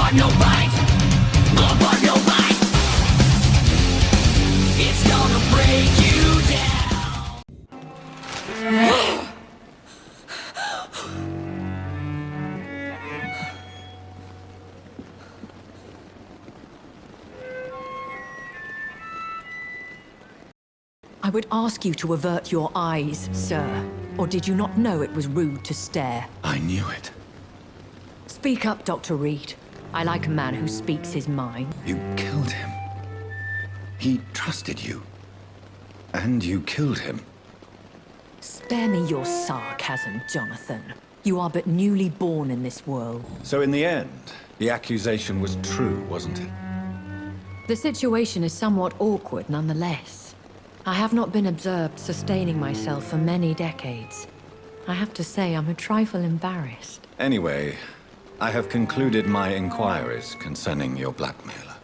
on your mind. Love on your mind. It's gonna break you down. I would ask you to avert your eyes, sir. Or did you not know it was rude to stare? I knew it. Speak up, Dr. Reed. I like a man who speaks his mind. You killed him. He trusted you. And you killed him. Spare me your sarcasm, Jonathan. You are but newly born in this world. So in the end, the accusation was true, wasn't it? The situation is somewhat awkward nonetheless. I have not been observed sustaining myself for many decades. I have to say I'm a trifle embarrassed. Anyway, I have concluded my inquiries concerning your blackmailer.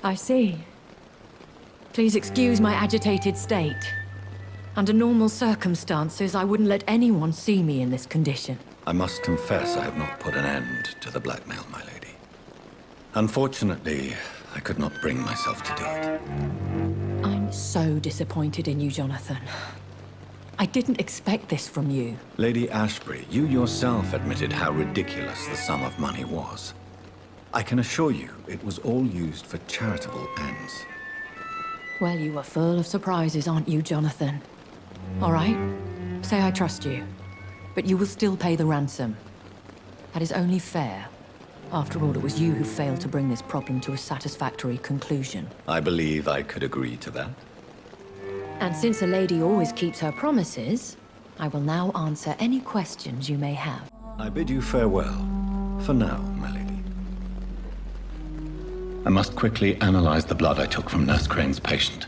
I see. Please excuse my agitated state. Under normal circumstances, I wouldn't let anyone see me in this condition. I must confess I have not put an end to the blackmail, my lady. Unfortunately, I could not bring myself to do it. I'm so disappointed in you, Jonathan. I didn't expect this from you. Lady Ashbury, you yourself admitted how ridiculous the sum of money was. I can assure you it was all used for charitable ends. Well, you are full of surprises, aren't you, Jonathan? All right, say I trust you, but you will still pay the ransom. That is only fair. After all, it was you who failed to bring this problem to a satisfactory conclusion. I believe I could agree to that. And since a lady always keeps her promises, I will now answer any questions you may have. I bid you farewell, for now, my lady. I must quickly analyze the blood I took from Nurse Crane's patient.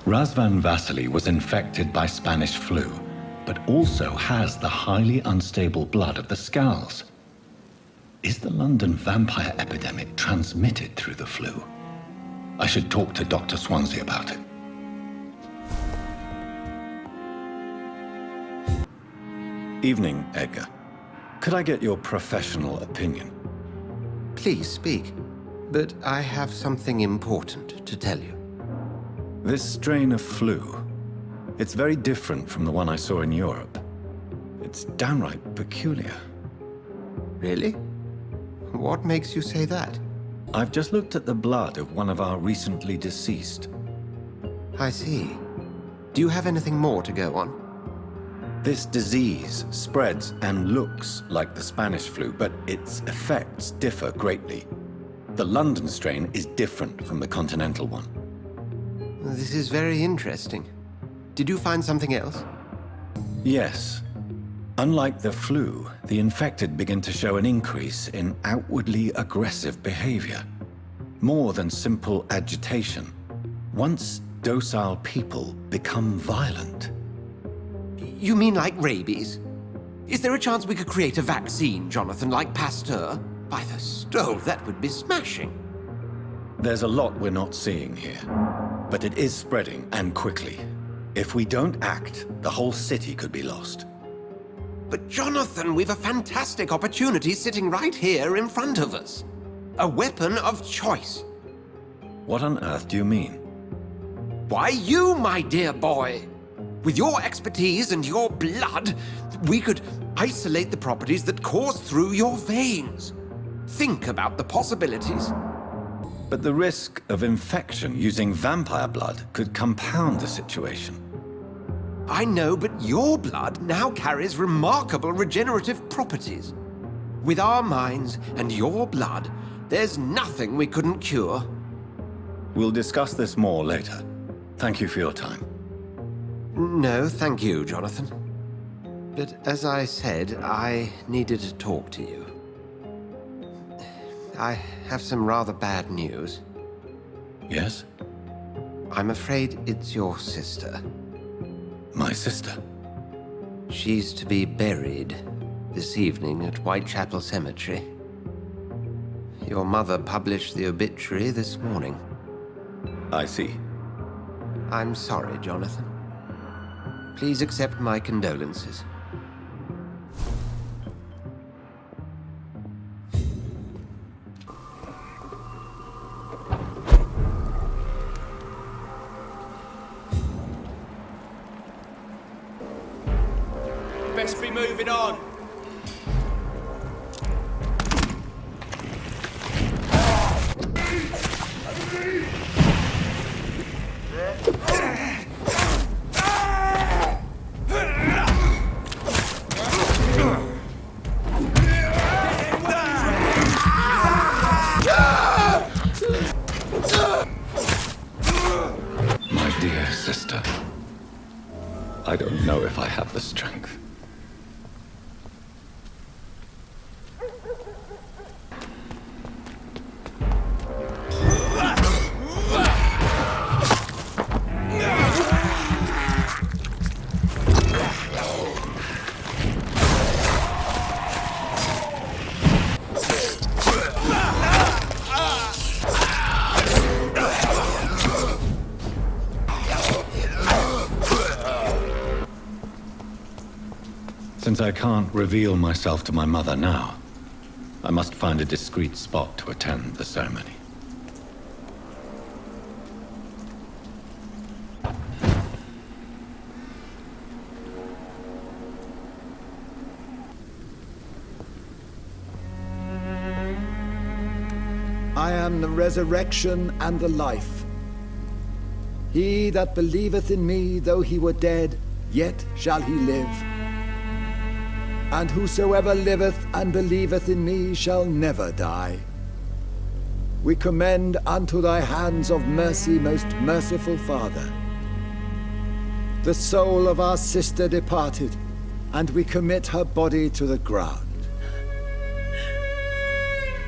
Razvan Vasily was infected by Spanish flu, but also has the highly unstable blood of the Scowls. Is the London vampire epidemic transmitted through the flu? I should talk to Dr. Swansea about it. Evening, Edgar. Could I get your professional opinion? Please speak, but I have something important to tell you. This strain of flu, it's very different from the one I saw in Europe. It's downright peculiar. Really? What makes you say that? I've just looked at the blood of one of our recently deceased. I see. Do you have anything more to go on? This disease spreads and looks like the Spanish flu, but its effects differ greatly. The London strain is different from the continental one. This is very interesting. Did you find something else? Yes. Unlike the flu, the infected begin to show an increase in outwardly aggressive behavior. More than simple agitation. Once docile people become violent. You mean like rabies? Is there a chance we could create a vaccine, Jonathan, like Pasteur? By the stove, that would be smashing. There's a lot we're not seeing here. But it is spreading, and quickly. If we don't act, the whole city could be lost. But Jonathan, we've a fantastic opportunity sitting right here in front of us. A weapon of choice. What on earth do you mean? Why, you, my dear boy. With your expertise and your blood, we could isolate the properties that course through your veins. Think about the possibilities. But the risk of infection using vampire blood could compound the situation. I know, but your blood now carries remarkable regenerative properties. With our minds and your blood, there's nothing we couldn't cure. We'll discuss this more later. Thank you for your time. No, thank you, Jonathan. But as I said, I needed to talk to you. I have some rather bad news. Yes? I'm afraid it's your sister. My sister? She's to be buried this evening at Whitechapel Cemetery. Your mother published the obituary this morning. I see. I'm sorry, Jonathan. Please accept my condolences. Best be moving on. My dear sister, I don't know if I have the strength. Since I can't reveal myself to my mother now, I must find a discreet spot to attend the ceremony. I am the resurrection and the life. He that believeth in me, though he were dead, yet shall he live. And whosoever liveth and believeth in me shall never die. We commend unto thy hands of mercy, most merciful Father, the soul of our sister departed, and we commit her body to the ground.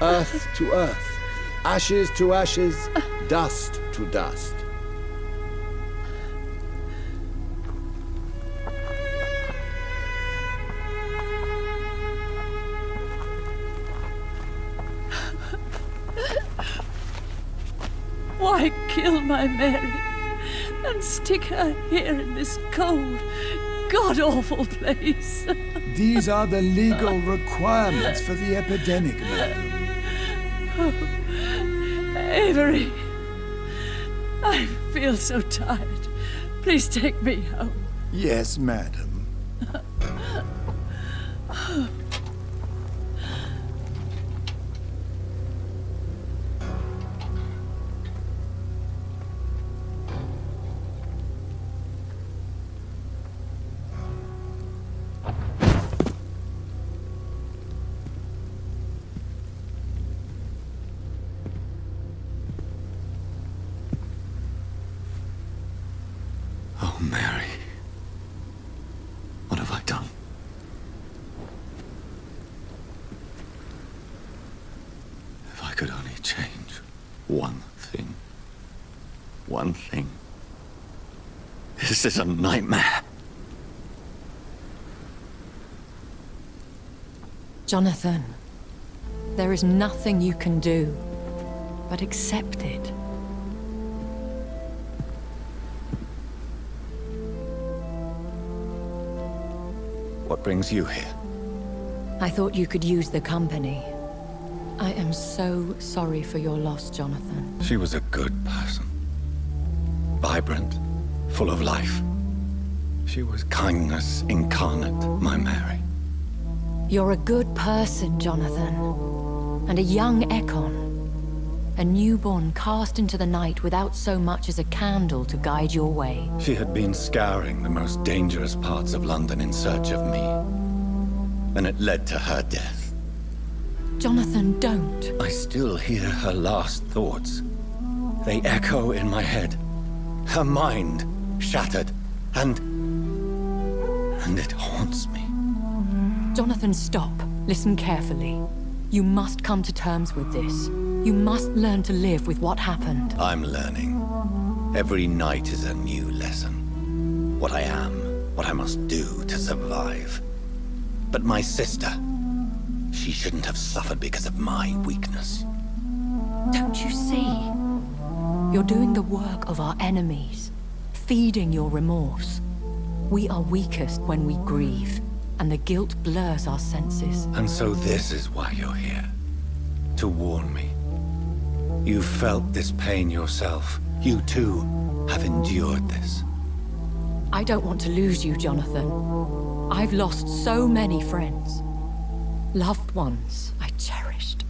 Earth to earth, ashes to ashes, dust to dust. Why kill my Mary and stick her here in this cold, god-awful place? These are the legal requirements for the epidemic, madam. Avery, I feel so tired. Please take me home. Yes, madam. Oh, Mary. What have I done? If I could only change one thing. One thing. This is a nightmare. Jonathan, there is nothing you can do but accept it. What brings you here? I thought you could use the company. I am so sorry for your loss, Jonathan. She was a good person. Vibrant, full of life. She was kindness incarnate, my Mary. You're a good person, Jonathan. And a young Ekon. A newborn cast into the night without so much as a candle to guide your way. She had been scouring the most dangerous parts of London in search of me. And it led to her death. Jonathan, don't. I still hear her last thoughts. They echo in my head. Her mind shattered, and it haunts me. Jonathan, stop. Listen carefully. You must come to terms with this. You must learn to live with what happened. I'm learning. Every night is a new lesson. What I am, what I must do to survive. But my sister, she shouldn't have suffered because of my weakness. Don't you see? You're doing the work of our enemies, feeding your remorse. We are weakest when we grieve, and the guilt blurs our senses. And so this is why you're here. To warn me. You've felt this pain yourself. You too have endured this. I don't want to lose you, Jonathan. I've lost so many friends. Loved ones I cherished.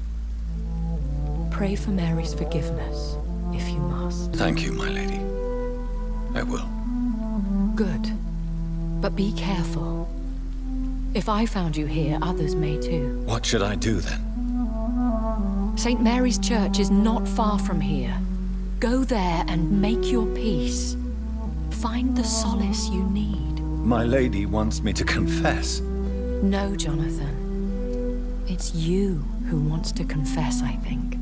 Pray for Mary's forgiveness, if you must. Thank you, my lady. I will. Good. But be careful. If I found you here, others may too. What should I do then? St. Mary's Church is not far from here. Go there and make your peace. Find the solace you need. My lady wants me to confess. No, Jonathan. It's you who wants to confess, I think.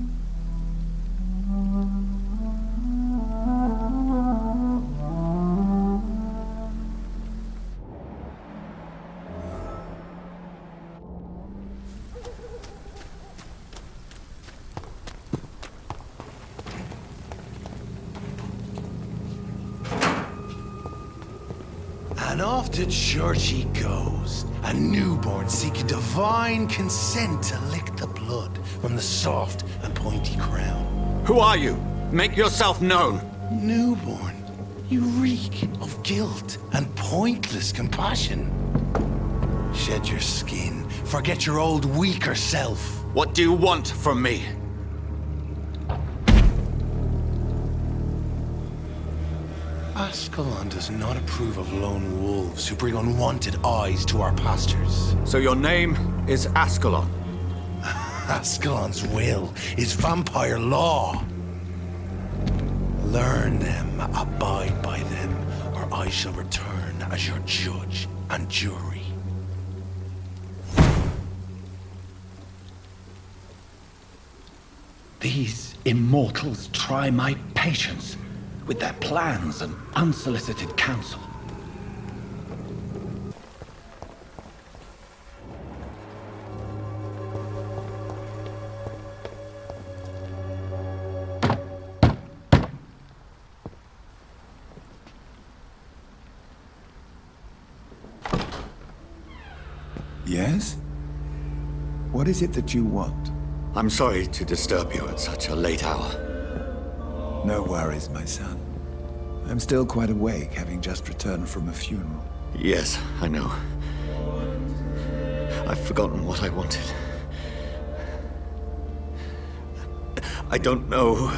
And off to church he goes, a newborn seeking divine consent to lick the blood from the soft and pointy crown. Who are you? Make yourself known. Newborn, you reek of guilt and pointless compassion. Shed your skin, forget your old weaker self. What do you want from me? Ascalon does not approve of lone wolves who bring unwanted eyes to our pastures. So your name is Ascalon. Ascalon's will is vampire law. Learn them, abide by them, or I shall return as your judge and jury. These immortals try my patience with their plans and unsolicited counsel. Yes? What is it that you want? I'm sorry to disturb you at such a late hour. No worries, my son. I'm still quite awake, having just returned from a funeral. Yes, I know. I've forgotten what I wanted. I don't know.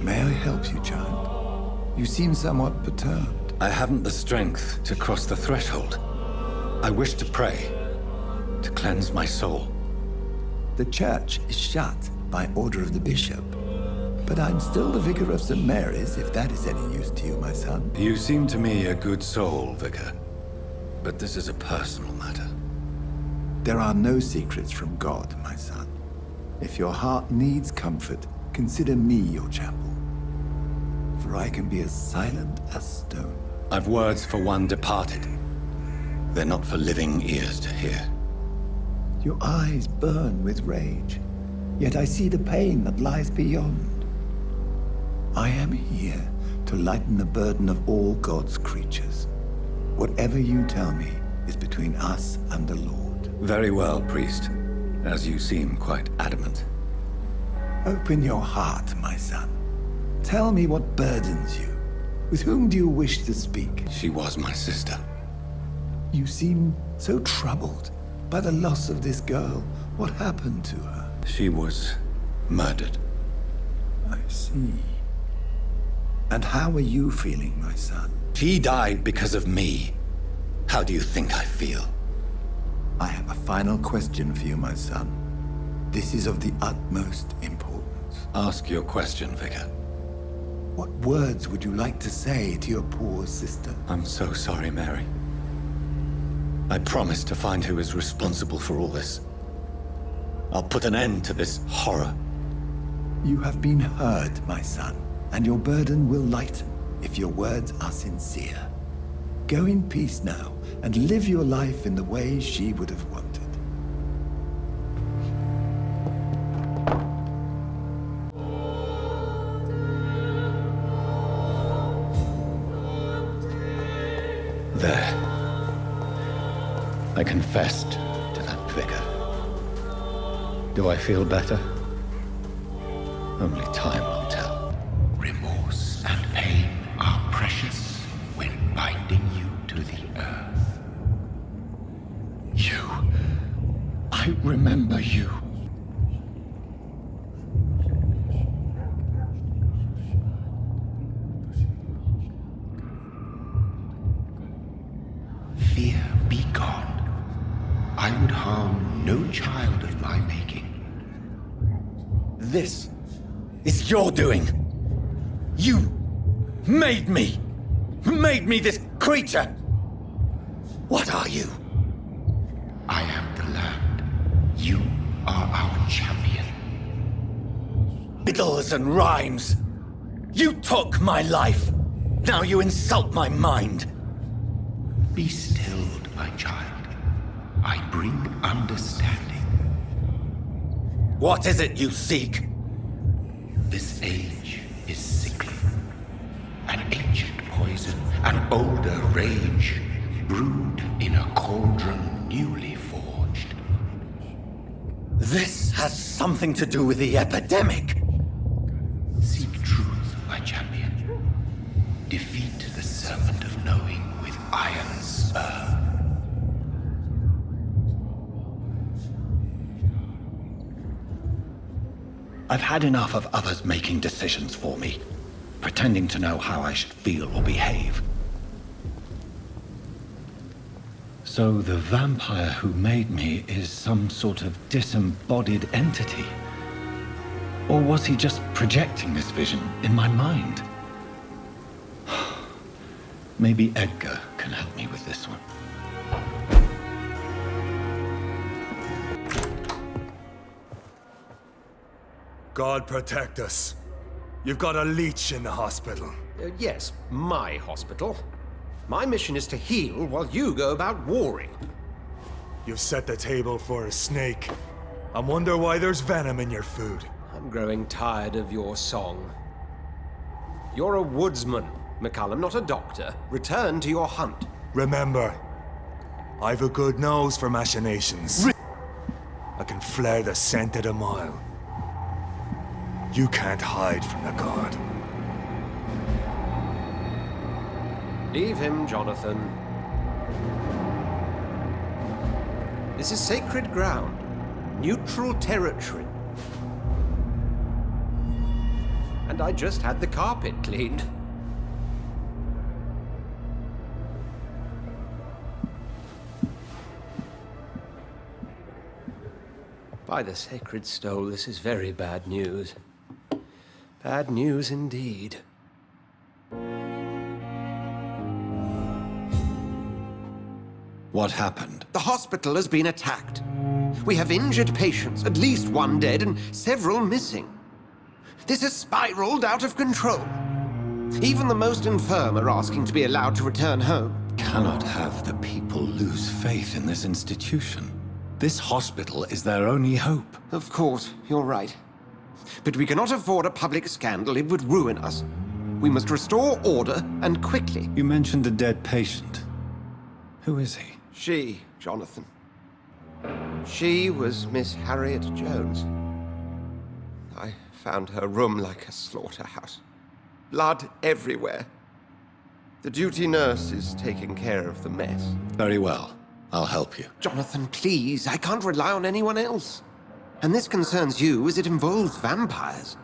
May I help you, child? You seem somewhat perturbed. I haven't the strength to cross the threshold. I wish to pray, to cleanse my soul. The church is shut by order of the bishop. But I'm still the vicar of St. Mary's, if that is any use to you, my son. You seem to me a good soul, Vicar. But this is a personal matter. There are no secrets from God, my son. If your heart needs comfort, consider me your chapel. For I can be as silent as stone. I've words for one departed. They're not for living ears to hear. Your eyes burn with rage, yet I see the pain that lies beyond. I am here to lighten the burden of all God's creatures. Whatever you tell me is between us and the Lord. Very well, priest, as you seem quite adamant. Open your heart, my son. Tell me what burdens you. With whom do you wish to speak? She was my sister. You seem so troubled by the loss of this girl. What happened to her? She was murdered. I see. And how are you feeling, my son? She died because of me. How do you think I feel? I have a final question for you, my son. This is of the utmost importance. Ask your question, Vicar. What words would you like to say to your poor sister? I'm so sorry, Mary. I promise to find who is responsible for all this. I'll put an end to this horror. You have been heard, my son, and your burden will lighten. if your words are sincere. Go in peace now, and live your life in the way she would have wanted. There. I confessed to that vicar. Do I feel better? Only time will tell. Remorse and pain are precious when binding you to the earth. You. I remember you. Fear be gone. I would harm no child of my making. This is your doing. You made me. Made me this creature. What are you? I am the land. You are our champion. Riddles and rhymes. You took my life. Now you insult my mind. Be stilled, my child. I bring understanding. What is it you seek? This age is sickly. An ancient poison, an older rage, brewed in a cauldron newly forged. This has something to do with the epidemic. Seek truth, my champion. Defeat the serpent of knowing with iron spur. I've had enough of others making decisions for me, pretending to know how I should feel or behave. So the vampire who made me is some sort of disembodied entity? Or was he just projecting this vision in my mind? Maybe Edgar can help me with this one. God protect us. You've got a leech in the hospital. Yes, my hospital. My mission is to heal while you go about warring. You've set the table for a snake. I wonder why there's venom in your food. I'm growing tired of your song. You're a woodsman, McCallum, not a doctor. Return to your hunt. Remember, I've a good nose for machinations. I can flare the scent at a mile. You can't hide from the god. Leave him, Jonathan. This is sacred ground. Neutral territory. And I just had the carpet cleaned. By the sacred stole, this is very bad news. Bad news indeed. What happened? The hospital has been attacked. We have injured patients, at least one dead and several missing. This has spiraled out of control. Even the most infirm are asking to be allowed to return home. Cannot have the people lose faith in this institution. This hospital is their only hope. Of course, you're right. But we cannot afford a public scandal. It would ruin us. We must restore order, and quickly. You mentioned a dead patient. Who is he? She, Jonathan. She was Miss Harriet Jones. I found her room like a slaughterhouse. Blood everywhere. The duty nurse is taking care of the mess. Very well. I'll help you. Jonathan, please. I can't rely on anyone else. And this concerns you as it involves vampires.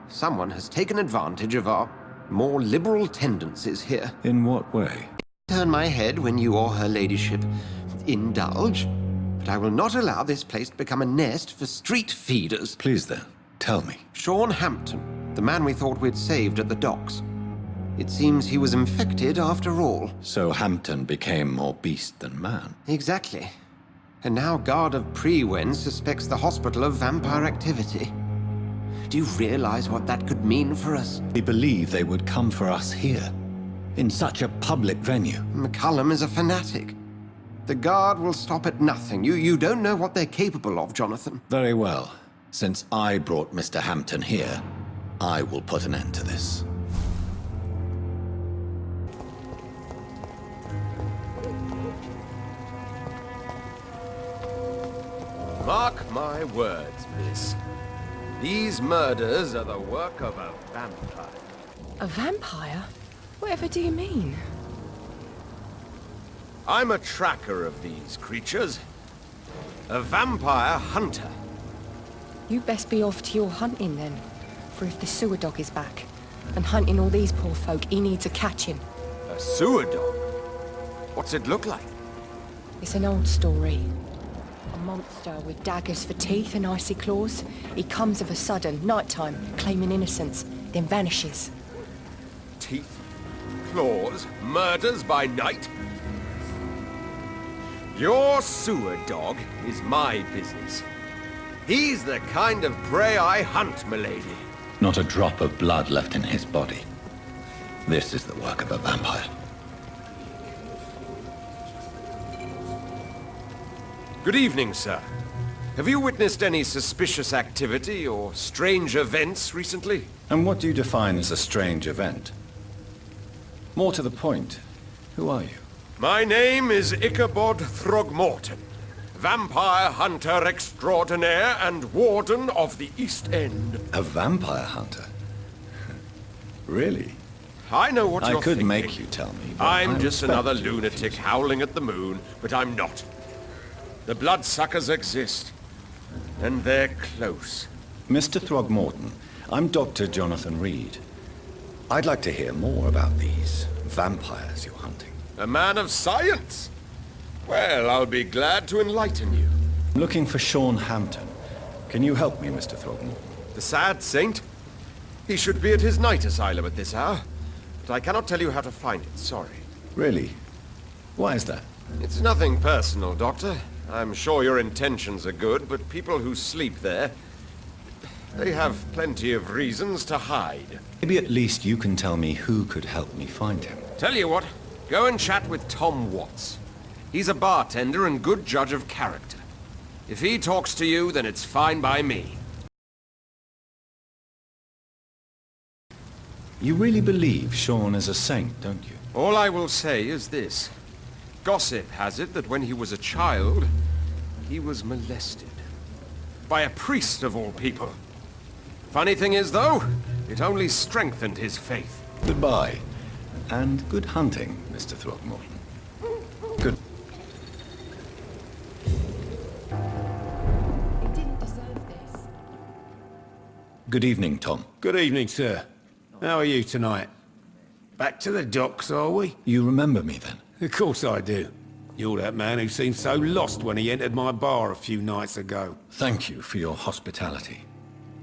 Someone has taken advantage of our more liberal tendencies here. In what way? Turn my head when you or her ladyship indulge, but I will not allow this place to become a nest for street feeders. Please then, tell me. Sean Hampton, the man we thought we'd saved at the docks. It seems he was infected after all. So Hampton became more beast than man. Exactly. And now Guard of Prewen suspects the hospital of vampire activity. Do you realize what that could mean for us? We believe they would come for us here. in such a public venue. McCullum is a fanatic. The guard will stop at nothing. You don't know what they're capable of, Jonathan. Very well. Since I brought Mr. Hampton here, I will put an end to this. Mark my words, miss. These murders are the work of a vampire. A vampire? Whatever do you mean? I'm a tracker of these creatures. A vampire hunter. You best be off to your hunting then. For if the sewer dog is back and hunting all these poor folk, he needs to catch him. A sewer dog? What's it look like? It's an old story. A monster with daggers for teeth and icy claws. He comes of a sudden, nighttime, claiming innocence, then vanishes. Teeth, claws, murders by night? Your sewer dog is my business. He's the kind of prey I hunt, milady. Not a drop of blood left in his body. This is the work of a vampire. Good evening, sir. Have you witnessed any suspicious activity or strange events recently? And what do you define as a strange event? More to the point, who are you? My name is Ichabod Throgmorton, vampire hunter extraordinaire and warden of the East End. A vampire hunter? Really? I know what you're I could thinking. make you tell me, but I'm I just respect another you lunatic refuse. howling at the moon, but I'm not. The bloodsuckers exist, and they're close. Mr. Throgmorton, I'm Dr. Jonathan Reed. I'd like to hear more about these vampires you're hunting. A man of science? Well, I'll be glad to enlighten you. I'm looking for Sean Hampton. Can you help me, Mr. Throgmorton? The sad saint? He should be at his night asylum at this hour, but I cannot tell you how to find it, sorry. Really? Why is that? It's nothing personal, Doctor. I'm sure your intentions are good, but people who sleep there, they have plenty of reasons to hide. Maybe at least you can tell me who could help me find him. Tell you what, go and chat with Tom Watts. He's a bartender and good judge of character. If he talks to you, then it's fine by me. You really believe Sean is a saint, don't you? All I will say is this. Gossip has it that when he was a child, he was molested. By a priest of all people. Funny thing is, though, it only strengthened his faith. Goodbye. And good hunting, Mr. Throgmorton. Good. He didn't deserve this. Good evening, Tom. Good evening, sir. How are you tonight? Back to the docks, are we? You remember me then? Of course I do. You're that man who seemed so lost when he entered my bar a few nights ago. Thank you for your hospitality.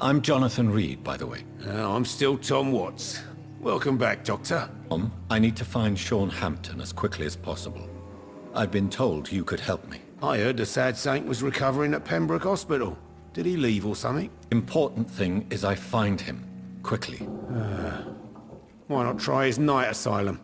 I'm Jonathan Reed, by the way. I'm still Tom Watts. Welcome back, Doctor. Tom, I need to find Sean Hampton as quickly as possible. I've been told you could help me. I heard the sad saint was recovering at Pembroke Hospital. Did he leave or something? Important thing is I find him. Quickly. Why not try his night asylum?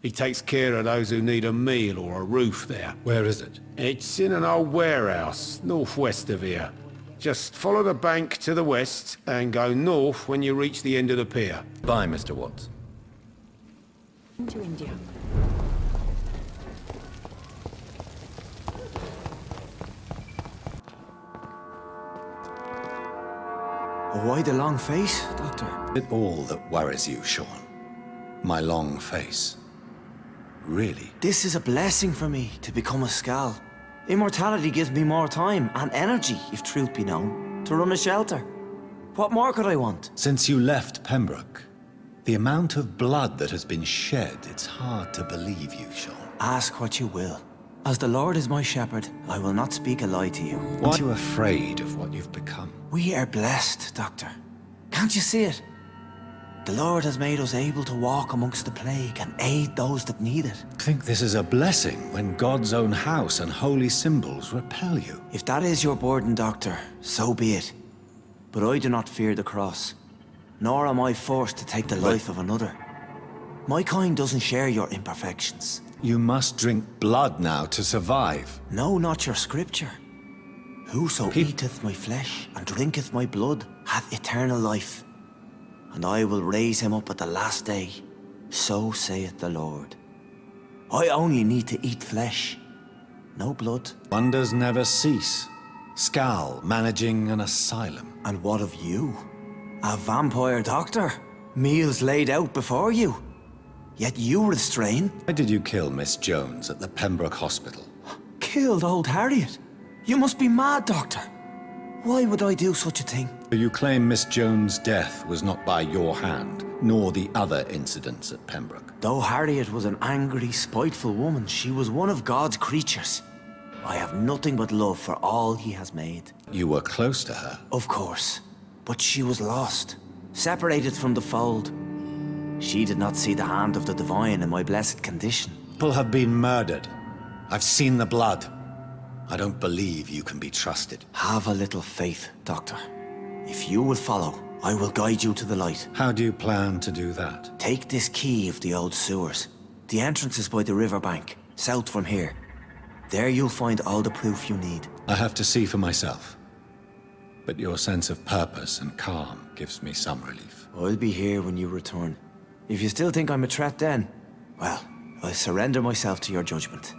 He takes care of those who need a meal or a roof there. Where is it? It's in an old warehouse, northwest of here. Just follow the bank to the west and go north when you reach the end of the pier. Bye, Mr. Watts. To India. Why the long face, Doctor? It all that worries you, Sean. My long face. Really? This is a blessing for me to become a Skal. Immortality gives me more time and energy, if truth be known, to run a shelter. What more could I want? Since you left Pembroke, the amount of blood that has been shed, it's hard to believe you, Sean. Ask what you will. As the Lord is my shepherd, I will not speak a lie to you. Why are you afraid of what you've become? We are blessed, Doctor. Can't you see it? The Lord has made us able to walk amongst the plague and aid those that need it. I think this is a blessing when God's own house and holy symbols repel you. If that is your burden, Doctor, so be it. But I do not fear the cross, nor am I forced to take the life of another. My kind doesn't share your imperfections. You must drink blood now to survive. No, not your scripture. Whoso eateth my flesh and drinketh my blood hath eternal life, and I will raise him up at the last day. So saith the Lord. I only need to eat flesh, no blood. Wonders never cease. Skal managing an asylum. And what of you? A vampire doctor? Meals laid out before you. Yet you restrain? Why did you kill Miss Jones at the Pembroke Hospital? Killed old Harriet? You must be mad, Doctor. Why would I do such a thing? You claim Miss Jones' death was not by your hand, nor the other incidents at Pembroke. Though Harriet was an angry, spiteful woman, she was one of God's creatures. I have nothing but love for all he has made. You were close to her. Of course. But she was lost, separated from the fold. She did not see the hand of the divine in my blessed condition. People have been murdered. I've seen the blood. I don't believe you can be trusted. Have a little faith, Doctor. If you will follow, I will guide you to the light. How do you plan to do that? Take this key of the old sewers. The entrance is by the riverbank, south from here. There you'll find all the proof you need. I have to see for myself. But your sense of purpose and calm gives me some relief. I'll be here when you return. If you still think I'm a threat then, well, I'll surrender myself to your judgment.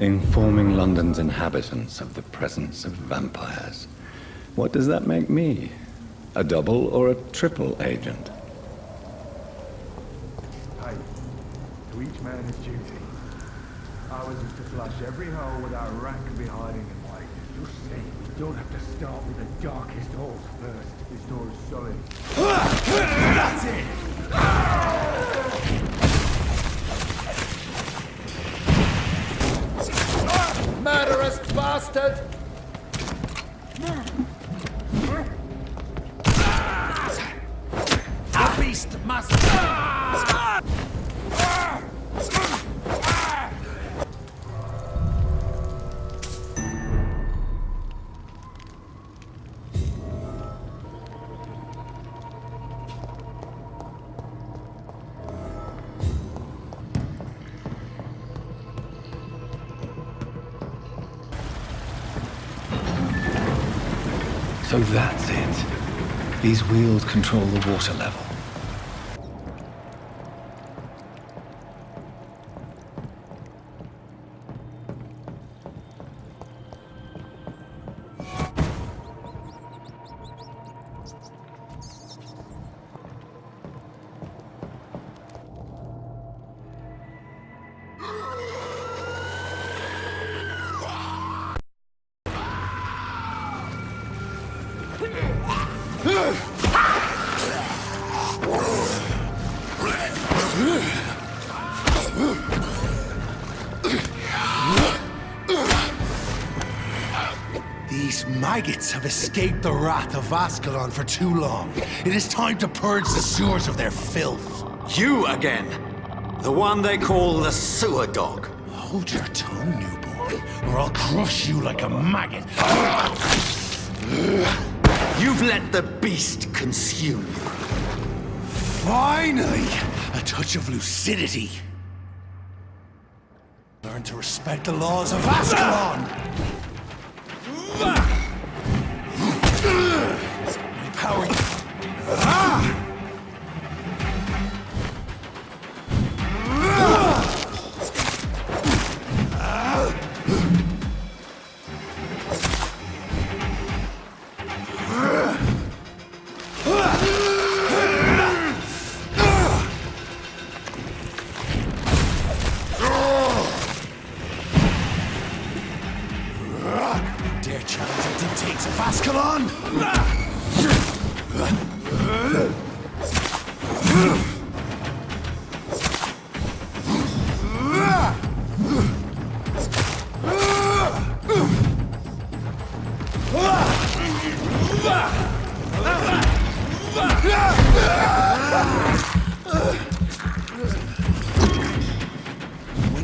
Informing London's inhabitants of the presence of vampires. What does that make me? A double or a triple agent? Hey, to each man his duty. Ours is to flush every hole without rank be hiding in wait. You'll see, we don't have to start with the darkest holes first. This door is solid. That's it! Murderous bastard! The beast must... So that's it. These wheels control the water level. These maggots have escaped the wrath of Ascalon for too long. It is time to purge the sewers of their filth. You again! The one they call the sewer dog. Hold your tongue, newborn, or I'll crush you like a maggot. You've let the beast consume you. Finally! A touch of lucidity. Learn to respect the laws of Ascalon! My power... Dare challenge the dictates of Ascalon?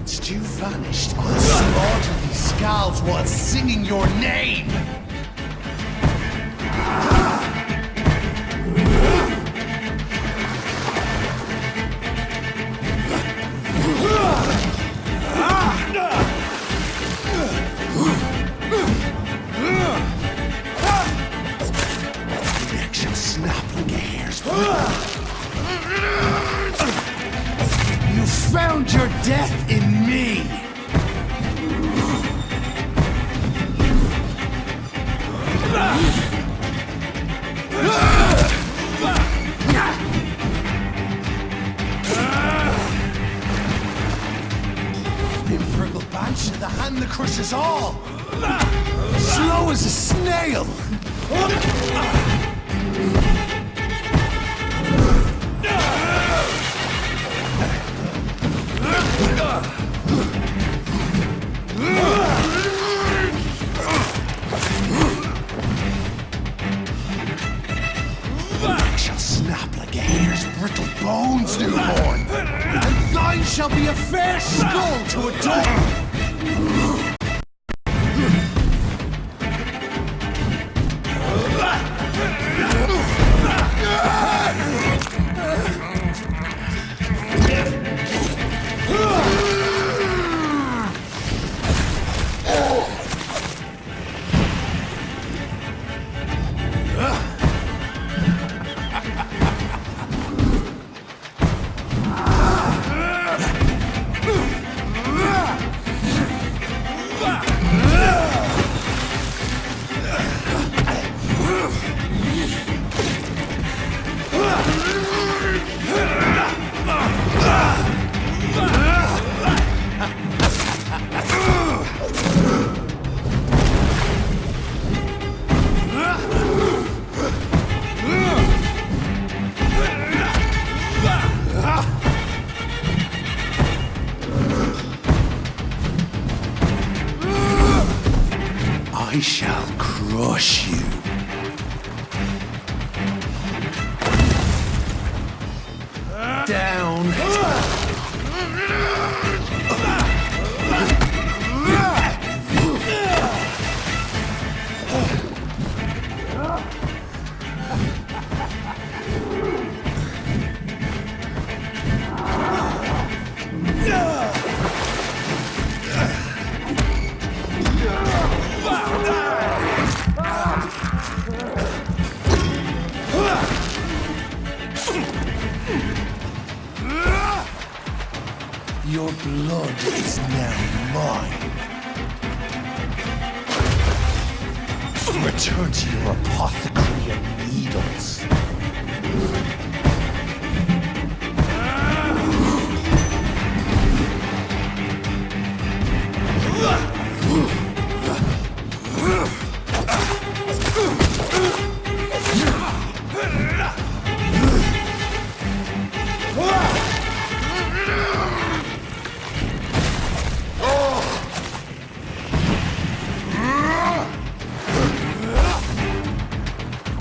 Since you vanished, I'll slaughter these skulls while singing your name! Your neck shall snap like a hair's breadth. You found your death in me! Imperial Banshee, the hand that crushes all! Slow as a snail! Shall snap like a hare's brittle bones, newborn, and thine shall be a fair skull to adorn. I shall crush you. Down. Your blood is now mine. Return to your apothecary and needles.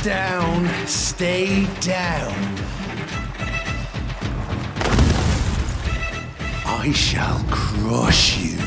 Down, stay down. I shall crush you.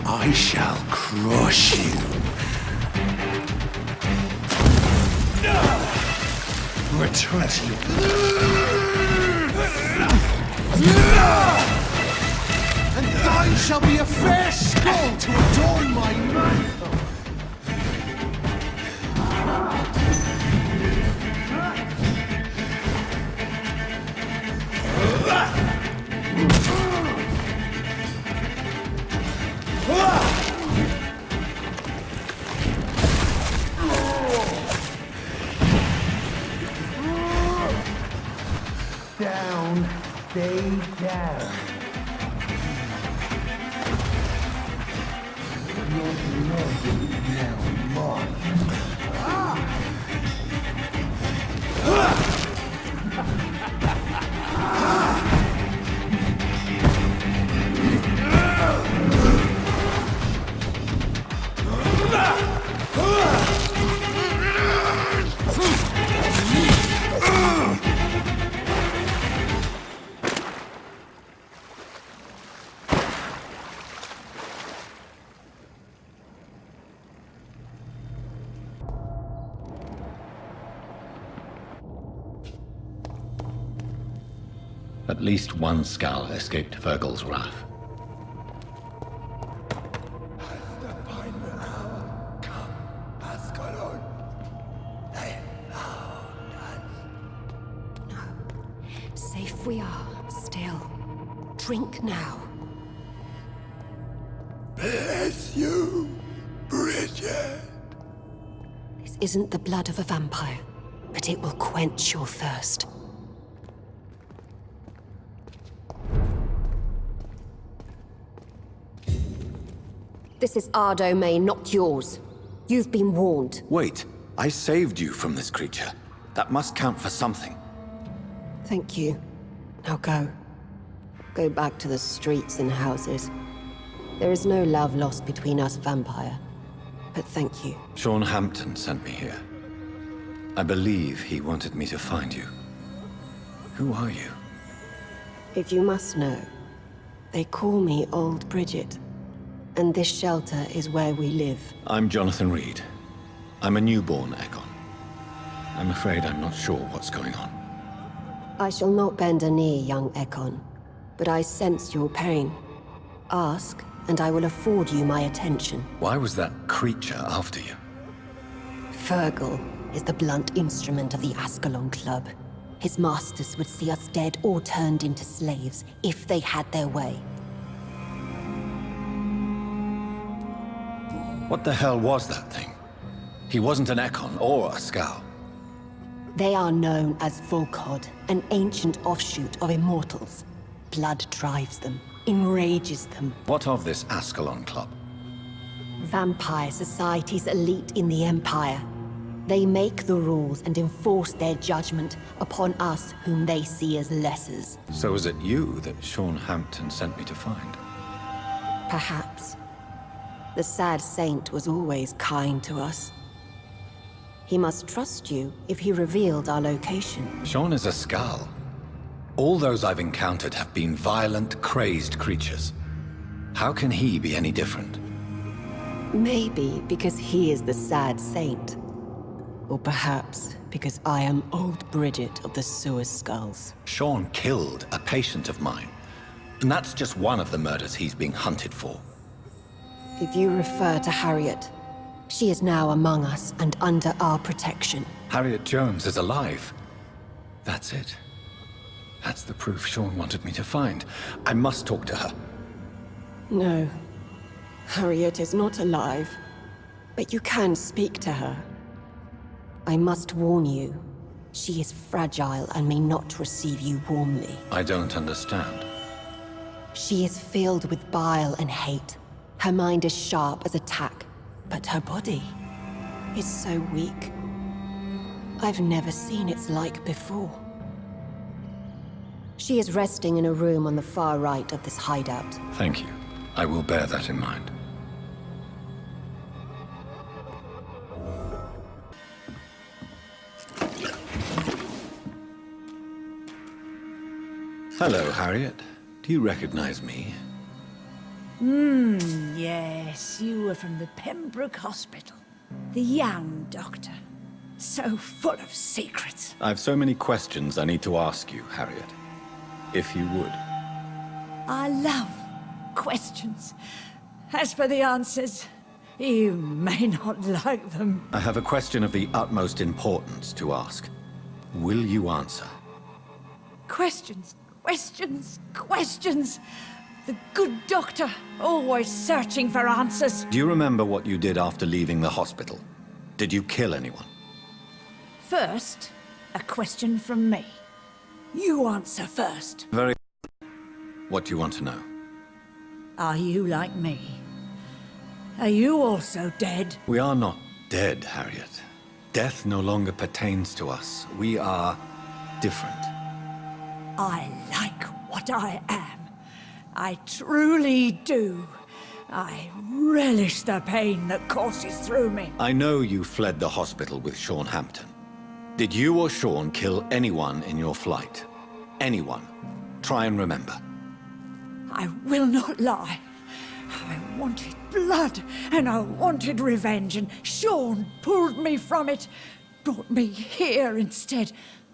I shall crush you. Return to your... shall be a fair skull to adorn my mantle. Down, stay down. Your blood is now mine. At least one skull escaped Fergal's wrath. Safe we are, still. Drink now. Bless you, Bridget. This isn't the blood of a vampire, but it will quench your thirst. This is our domain, not yours. You've been warned. Wait, I saved you from this creature. That must count for something. Thank you. Now go. Go back to the streets and houses. There is no love lost between us, vampire. But thank you. Sean Hampton sent me here. I believe he wanted me to find you. Who are you? If you must know, they call me Old Bridget. And this shelter is where we live. I'm Jonathan Reed. I'm a newborn Ekon. I'm afraid I'm not sure what's going on. I shall not bend a knee, young Ekon, but I sense your pain. Ask, and I will afford you my attention. Why was that creature after you? Fergal is the blunt instrument of the Ascalon Club. His masters would see us dead or turned into slaves if they had their way. What the hell was that thing? He wasn't an Ekon or a Scow. They are known as Volkod, an ancient offshoot of immortals. Blood drives them, enrages them. What of this Ascalon Club? Vampire society's elite in the Empire. They make the rules and enforce their judgment upon us whom they see as lessers. So was it you that Sean Hampton sent me to find? Perhaps. The sad saint was always kind to us. He must trust you if he revealed our location. Sean is a Scow. All those I've encountered have been violent, crazed creatures. How can he be any different? Maybe because he is the sad saint. Or perhaps because I am Old Bridget of the Sewer Skulls. Sean killed a patient of mine. And that's just one of the murders he's being hunted for. If you refer to Harriet, she is now among us and under our protection. Harriet Jones is alive. That's it. That's the proof Sean wanted me to find. I must talk to her. No. Harriet is not alive. But you can speak to her. I must warn you. She is fragile and may not receive you warmly. I don't understand. She is filled with bile and hate. Her mind is sharp as a tack, but her body is so weak. I've never seen its like before. She is resting in a room on the far right of this hideout. Thank you. I will bear that in mind. Hello, Harriet. Do you recognize me? Yes, you were from the Pembroke Hospital. The young doctor. So full of secrets. I've so many questions I need to ask you, Harriet. If you would. I love questions. As for the answers, you may not like them. I have a question of the utmost importance to ask. Will you answer? Questions, questions, questions. The good doctor, always searching for answers. Do you remember what you did after leaving the hospital? Did you kill anyone? First, a question from me. You answer first. Very... What do you want to know? Are you like me? Are you also dead? We are not dead, Harriet. Death no longer pertains to us. We are different. I like what I am. I truly do. I relish the pain that courses through me. I know you fled the hospital with Sean Hampton. Did you or Sean kill anyone in your flight? Anyone? Try and remember. I will not lie. I wanted blood, and I wanted revenge, and Sean pulled me from it, brought me here instead.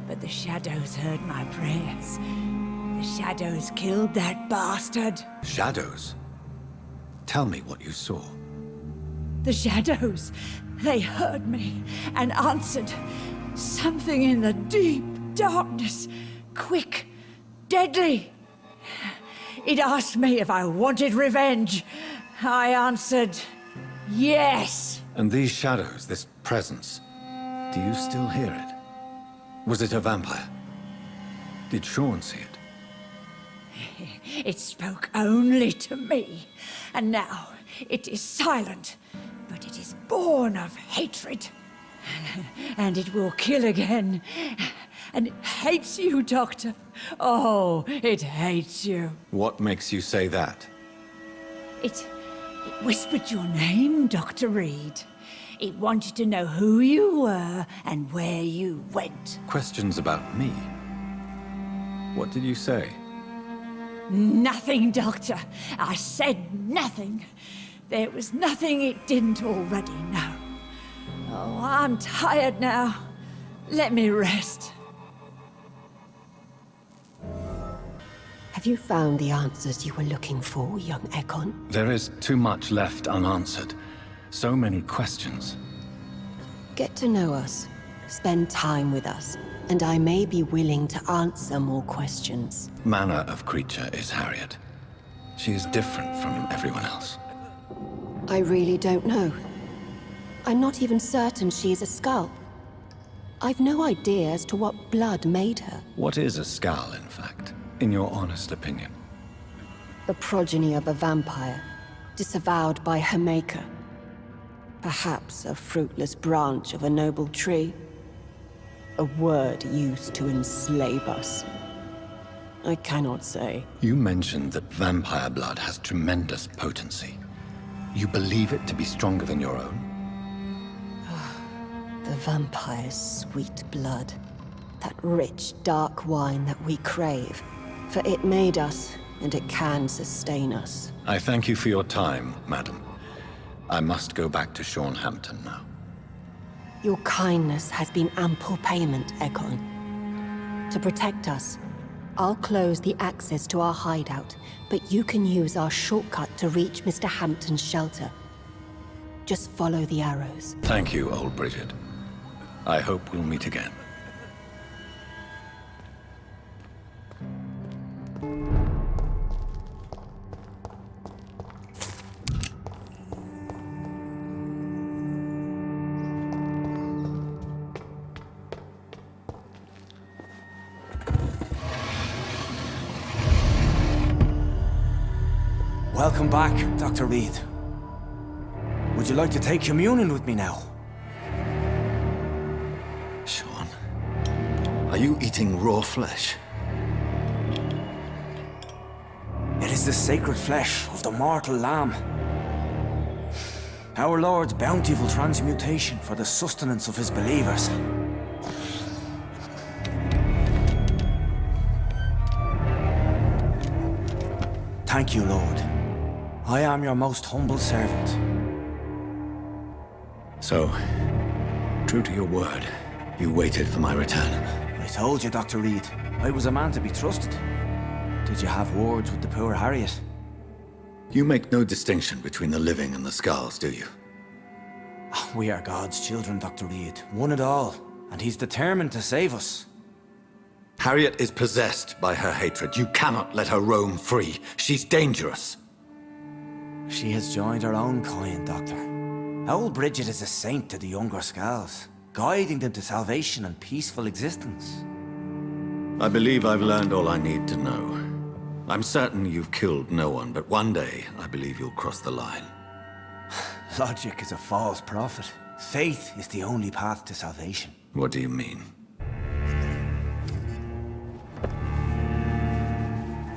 But the shadows heard my prayers. The shadows killed that bastard. Shadows? Tell me what you saw. The shadows, they heard me and answered. Something in the deep darkness, quick, deadly. It asked me if I wanted revenge. I answered, yes. And these shadows, this presence, do you still hear it? Was it a vampire? Did Sean see it? It spoke only to me, and now it is silent, but it is born of hatred. And it will kill again. And it hates you, Doctor. Oh, it hates you. What makes you say that? It whispered your name, Dr. Reed. It wanted to know who you were and where you went. Questions about me? What did you say? Nothing, Doctor. I said nothing. There was nothing it didn't already know. Oh, I'm tired now. Let me rest. Have you found the answers you were looking for, young Ekon? There is too much left unanswered. So many questions. Get to know us. Spend time with us. And I may be willing to answer more questions. Manner of creature is Harriet. She is different from everyone else. I really don't know. I'm not even certain she is a skull. I've no idea as to what blood made her. What is a skull, in fact, in your honest opinion? The progeny of a vampire, disavowed by her maker. Perhaps a fruitless branch of a noble tree. A word used to enslave us. I cannot say. You mentioned that vampire blood has tremendous potency. You believe it to be stronger than your own? The vampire's sweet blood. That rich, dark wine that we crave. For it made us, and it can sustain us. I thank you for your time, madam. I must go back to Sean Hampton now. Your kindness has been ample payment, Ekon. To protect us, I'll close the access to our hideout, but you can use our shortcut to reach Mr. Hampton's shelter. Just follow the arrows. Thank you, old Bridget. I hope we'll meet again. Welcome back, Dr. Reed. Would you like to take communion with me now? Sean, are you eating raw flesh? It is the sacred flesh of the mortal lamb. Our Lord's bountiful transmutation for the sustenance of his believers. Thank you, Lord. I am your most humble servant. So, true to your word, you waited for my return. I told you, Dr. Reed, I was a man to be trusted. Did you have words with the poor Harriet? You make no distinction between the living and the skulls, do you? We are God's children, Dr. Reed. One and all. And he's determined to save us. Harriet is possessed by her hatred. You cannot let her roam free. She's dangerous. She has joined her own kind, Doctor. Old Bridget is a saint to the younger Skulls, guiding them to salvation and peaceful existence. I believe I've learned all I need to know. I'm certain you've killed no one, but one day I believe you'll cross the line. Logic is a false prophet. Faith is the only path to salvation. What do you mean?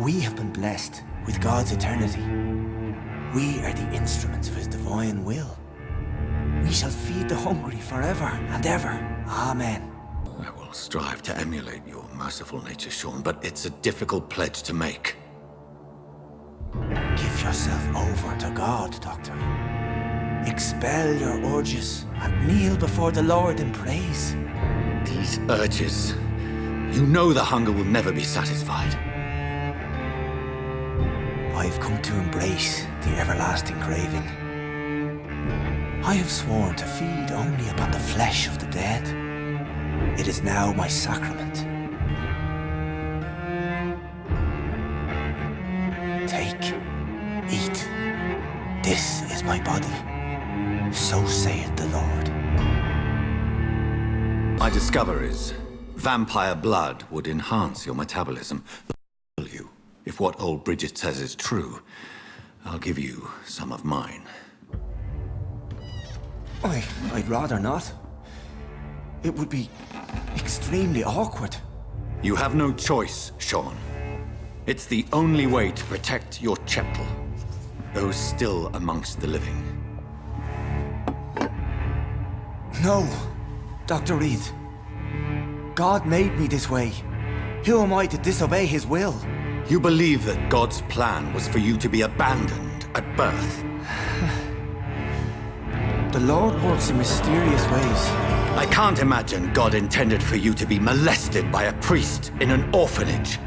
We have been blessed with God's eternity. We are the instruments of his divine will. We shall feed the hungry forever and ever. Amen. I will strive to emulate your merciful nature, Sean, but it's a difficult pledge to make. Give yourself over to God, Doctor. Expel your urges and kneel before the Lord in praise. These urges. You know the hunger will never be satisfied. I've come to embrace the everlasting craving. I have sworn to feed only upon the flesh of the dead. It is now my sacrament. Take, eat. This is my body. So saith the Lord. My discoveries. Vampire blood would enhance your metabolism. You. If what old Bridget says is true, I'll give you some of mine. I'd rather not. It would be extremely awkward. You have no choice, Sean. It's the only way to protect your cheptel, those still amongst the living. No, Dr. Reed. God made me this way. Who am I to disobey his will? You believe that God's plan was for you to be abandoned at birth. The Lord works in mysterious ways. I can't imagine God intended for you to be molested by a priest in an orphanage.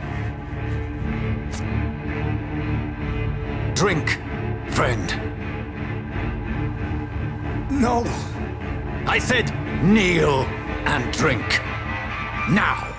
Drink, friend. No. I said kneel and drink. Now.